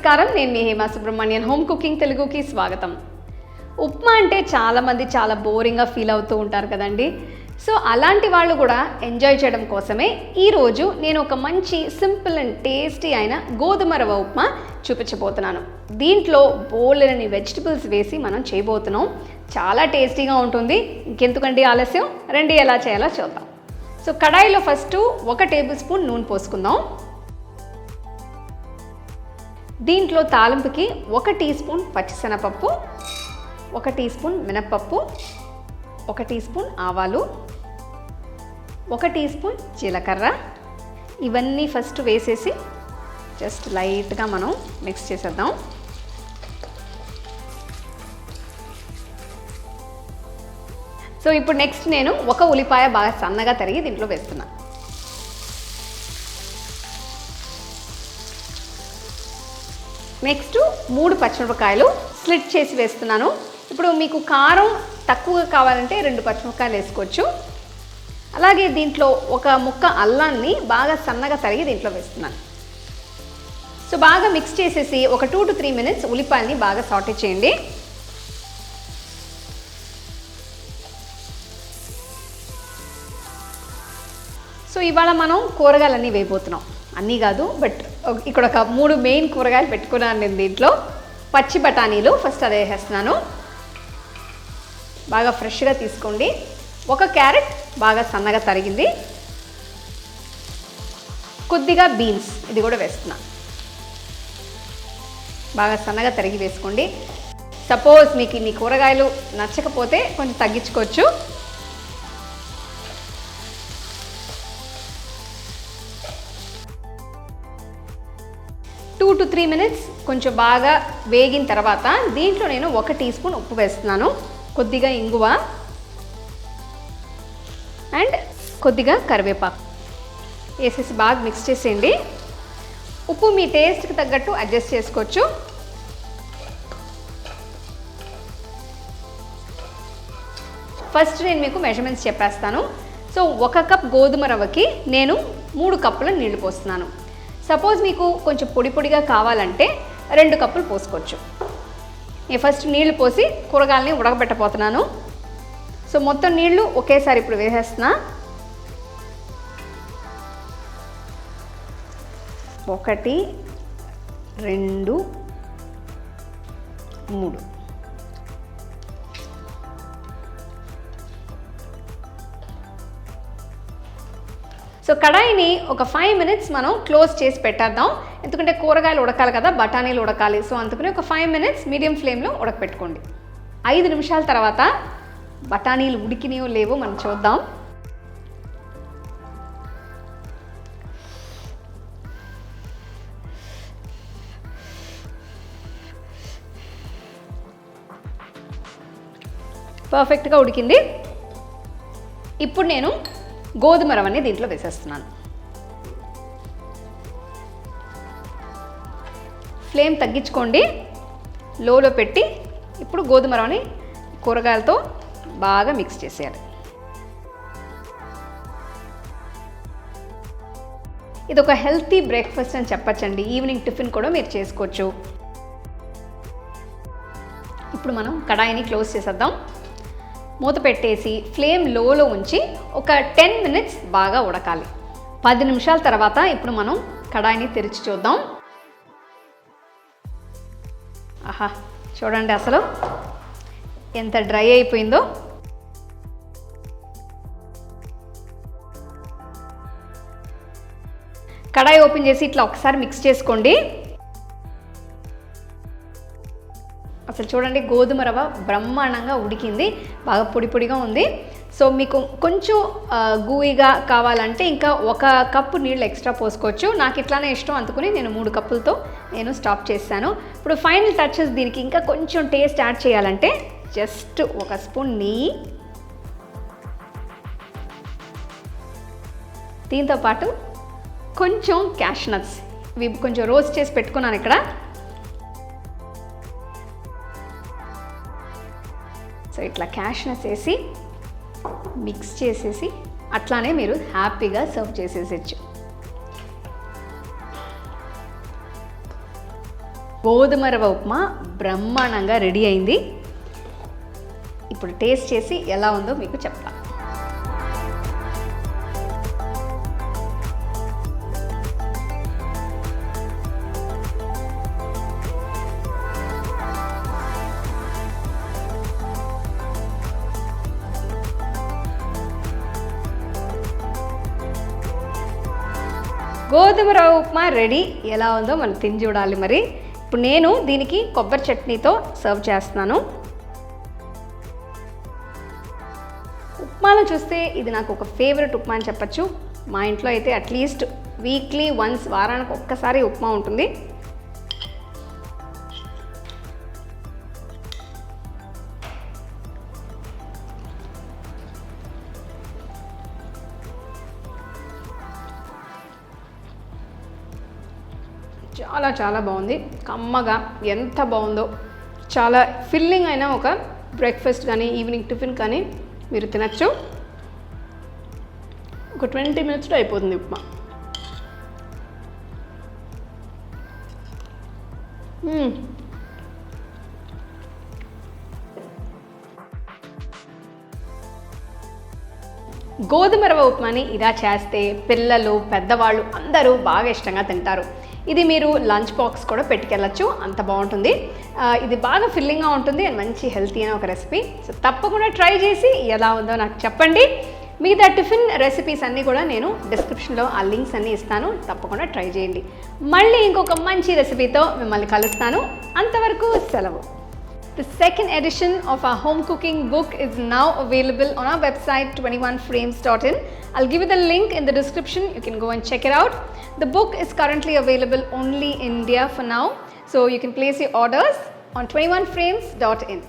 నమస్కారం, నేను మీ Hema Subramanian. Home cooking తెలుగుకి స్వాగతం. ఉప్మా అంటే చాలామంది చాలా బోరింగ్గా ఫీల్ అవుతూ ఉంటారు కదండి. సో అలాంటి వాళ్ళు కూడా ఎంజాయ్ చేయడం కోసమే ఈరోజు నేను ఒక మంచి సింపుల్ అండ్ టేస్టీ అయిన గోధుమ రవ్వ ఉప్మా చూపించబోతున్నాను. దీంట్లో బోలెడన్ని వెజిటబుల్స్ వేసి మనం చేయబోతున్నాం. చాలా టేస్టీగా ఉంటుంది. ఇంకెందుకండి ఆలస్యం, రండి ఎలా చేయాలో చూద్దాం. సో కడాయిలో ఫస్ట్ 1 టేబుల్ స్పూన్ నూనె పోసుకుందాం. దీంట్లో తాలింపుకి 1 టీ స్పూన్ పచ్చిశనగపప్పు, 1 టీ స్పూన్ మినప్పప్పు, 1 టీ స్పూన్ ఆవాలు, 1 టీ స్పూన్ జీలకర్ర, ఇవన్నీ ఫస్ట్ వేసేసి జస్ట్ లైట్గా మనం మిక్స్ చేసేద్దాం. సో ఇప్పుడు నెక్స్ట్ నేను 1 ఉల్లిపాయ బాగా సన్నగా తరిగి దీంట్లో వేస్తున్నాను. నెక్స్ట్ 3 పచ్చిమిరపకాయలు స్లిట్ చేసి వేస్తున్నాను. ఇప్పుడు మీకు కారం తక్కువగా కావాలంటే 2 పచ్చిమిరపకాయలు వేసుకోవచ్చు. అలాగే దీంట్లో 1 ముక్క అల్లాన్ని బాగా సన్నగా తరిగి దీంట్లో వేస్తున్నాను. సో బాగా మిక్స్ చేసేసి ఒక 2 to 3 మినిట్స్ ఉల్లిపాయల్ని బాగా సాటే చేయండి. సో ఇవాళ మనం కూరగాయలన్నీ వేయబోతున్నాం. అన్నీ కాదు, బట్ ఇక్కడ ఒక 3 మెయిన్ కూరగాయలు పెట్టుకున్నాను నేను. దీంట్లో పచ్చి బఠానీలు ఫస్ట్ అదే వేసేస్తున్నాను. బాగా ఫ్రెష్గా తీసుకోండి. 1 క్యారెట్ బాగా సన్నగా తరిగింది, కొద్దిగా బీన్స్ ఇది కూడా వేస్తున్నాను. బాగా సన్నగా తరిగి వేసుకోండి. సపోజ్ మీకు ఇన్ని కూరగాయలు నచ్చకపోతే కొంచెం తగ్గించుకోవచ్చు. టూ to 3 మినిట్స్ కొంచెం బాగా వేగిన తర్వాత దీంట్లో నేను 1 టీ స్పూన్ ఉప్పు వేస్తున్నాను, కొద్దిగా ఇంగువ అండ్ కొద్దిగా కరివేపాకు వేసేసి బాగా మిక్స్ చేసేయండి. ఉప్పు మీ టేస్ట్కి తగ్గట్టు అడ్జస్ట్ చేసుకోవచ్చు. ఫస్ట్ నేను మీకు మెజర్మెంట్స్ చెప్పేస్తాను. సో 1 కప్ గోధుమ రవ్వకి నేను 3 కప్పుల నీళ్లు పోస్తున్నాను. సపోజ్ మీకు కొంచెం పొడి పొడిగా కావాలంటే 2 కప్పులు పోసుకోవచ్చు. నేను ఫస్ట్ నీళ్లు పోసి కూరగాయలని ఉడకబెట్టబోతున్నాను. సో మొత్తం నీళ్లు ఒకేసారి ఇప్పుడు వేసేస్తున్నా. 1 2 3. సో కడాయిని ఒక 5 మినిట్స్ మనం క్లోజ్ చేసి పెట్టేద్దాం. ఎందుకంటే కూరగాయలు ఉడకాలి కదా, బఠానీలు ఉడకాలి. సో అందుకని ఒక 5 మినిట్స్ మీడియం ఫ్లేమ్లో ఉడకపెట్టుకోండి. 5 నిమిషాల తర్వాత బఠానీలు ఉడికినాయో లేవో మనం చూద్దాం. పర్ఫెక్ట్గా ఉడికింది. ఇప్పుడు నేను గోధుమ రవ్వని దీంట్లో వేసేస్తున్నాను. ఫ్లేమ్ తగ్గించుకోండి, లోలో పెట్టి ఇప్పుడు గోధుమ రవ్వని కూరగాయలతో బాగా మిక్స్ చేసేయాలి. ఇది ఒక హెల్తీ బ్రేక్ఫాస్ట్ అని చెప్పచ్చండి. ఈవినింగ్ టిఫిన్ కూడా మీరు చేసుకోవచ్చు. ఇప్పుడు మనం కడాయిని క్లోజ్ చేసేద్దాం. మూత పెట్టేసి ఫ్లేమ్ లోలో ఉంచి ఒక 10 మినిట్స్ బాగా ఉడకాలి. 10 నిమిషాల తర్వాత ఇప్పుడు మనం కడాయిని తెరిచి చూద్దాం. ఆహా, చూడండి అసలు ఎంత డ్రై అయిపోయిందో. కడాయి ఓపెన్ చేసి ఇట్లా ఒకసారి మిక్స్ చేసుకోండి. అసలు చూడండి, గోధుమ రవ్వ బ్రహ్మాండంగా ఉడికింది, బాగా పొడి పొడిగా ఉంది. సో మీకు కొంచెం గూయిగా కావాలంటే ఇంకా 1 కప్పు నీళ్ళు ఎక్స్ట్రా పోసుకోవచ్చు. నాకు ఇట్లానే ఇష్టం అందుకుని నేను 3 కప్పులతో నేను స్టాప్ చేశాను. ఇప్పుడు ఫైనల్ టచెస్ దీనికి ఇంకా కొంచెం టేస్ట్ యాడ్ చేయాలంటే జస్ట్ 1 స్పూన్ నెయ్యి, దీంతోపాటు కొంచెం క్యాష్ నట్స్, ఇవి కొంచెం రోస్ట్ చేసి పెట్టుకున్నాను ఇక్కడ. సో ఇట్లా క్యాష్ నట్స్ వేసి మిక్స్ చేసేసి అట్లానే మీరు హ్యాపీగా సర్వ్ చేసేసచ్చు. గోధుమ రవ్వ ఉప్మా బ్రహ్మాండంగా రెడీ అయింది. ఇప్పుడు టేస్ట్ చేసి ఎలా ఉందో మీకు చెప్తా. గోధుమ రవ్వ ఉప్మా రెడీ. ఎలా ఉందో మనం తిని చూడాలి. మరి ఇప్పుడు నేను దీనికి కొబ్బరి చట్నీతో సర్వ్ చేస్తున్నాను. ఉప్మాలో చూస్తే ఇది నాకు ఒక ఫేవరెట్ ఉప్మా అని చెప్పచ్చు. మా ఇంట్లో అయితే అట్లీస్ట్ వీక్లీ వన్స్, వారానికి ఒక్కసారి ఉప్మా ఉంటుంది. చాలా చాలా బాగుంది, కమ్మగా, ఎంత బాగుందో. చాలా ఫిల్లింగ్ అయిన ఒక బ్రేక్ఫాస్ట్ కానీ ఈవినింగ్ టిఫిన్ కానీ మీరు తినచ్చు. ఒక 20 మినిట్స్లో అయిపోతుంది ఉప్మా. గోధుమ రవ్వ ఉప్మాని ఇలా చేస్తే పిల్లలు, పెద్దవాళ్ళు అందరూ బాగా ఇష్టంగా తింటారు. ఇది మీరు లంచ్ బాక్స్ కూడా పెట్టుకెళ్ళచ్చు, అంత బాగుంటుంది. ఇది బాగా ఫిల్లింగ్గా ఉంటుంది అండ్ మంచి హెల్తీ అయిన ఒక రెసిపీ. సో తప్పకుండా ట్రై చేసి ఎలా ఉందో నాకు చెప్పండి. మిగతా టిఫిన్ రెసిపీస్ అన్నీ కూడా నేను డిస్క్రిప్షన్లో ఆ లింక్స్ అన్నీ ఇస్తాను, తప్పకుండా ట్రై చేయండి. మళ్ళీ ఇంకొక మంచి రెసిపీతో మిమ్మల్ని కలుస్తాను. అంతవరకు సెలవు. The second edition of our home cooking book is now available on our website 21frames.in. I'll give you the link in the description. You can go and check it out. The book is currently available only in India for now, so you can place your orders on 21frames.in.